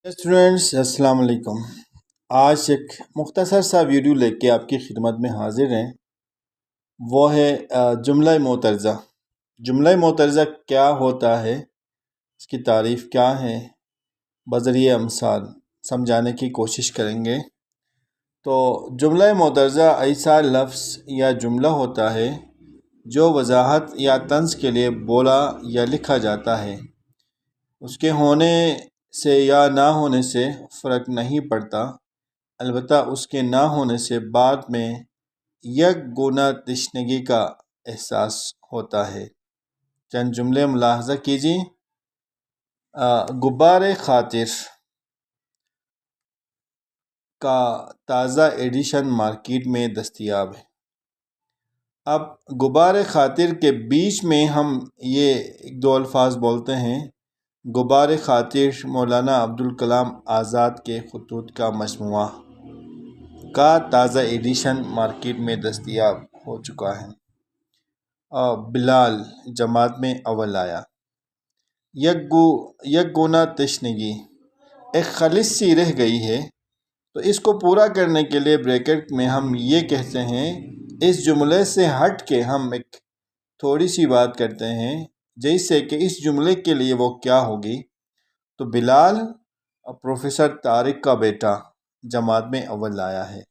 Students السلام علیکم۔ آج ایک مختصر سا ویڈیو لے کے آپ کی خدمت میں حاضر ہیں۔ وہ ہے جملہ معترضہ۔ جملہ معترضہ کیا ہوتا ہے، اس کی تعریف کیا ہے، بذریعہ امثال سمجھانے کی کوشش کریں گے۔ تو جملہ معترضہ ایسا لفظ یا جملہ ہوتا ہے جو وضاحت یا طنز کے لیے بولا یا لکھا جاتا ہے۔ اس کے ہونے سے یا نہ ہونے سے فرق نہیں پڑتا، البتہ اس کے نہ ہونے سے بعد میں یک گونا تشنگی کا احساس ہوتا ہے۔ چند جملے ملاحظہ کیجیے۔ غبار خاطر کا تازہ ایڈیشن مارکیٹ میں دستیاب ہے۔ اب غبار خاطر کے بیچ میں ہم یہ ایک دو الفاظ بولتے ہیں۔ غبار خاطر مولانا عبدالکلام آزاد کے خطوط کا مجموعہ کا تازہ ایڈیشن مارکیٹ میں دستیاب ہو چکا ہے۔ بلال جماعت میں اول آیا۔ یک گونا تشنگی ایک خلش سی رہ گئی ہے، تو اس کو پورا کرنے کے لیے بریکٹ میں ہم یہ کہتے ہیں، اس جملے سے ہٹ کے ہم ایک تھوڑی سی بات کرتے ہیں، جیسے کہ اس جملے کے لیے وہ کیا ہوگی۔ تو بلال پروفیسر طارق کا بیٹا جماعت میں اول آیا ہے۔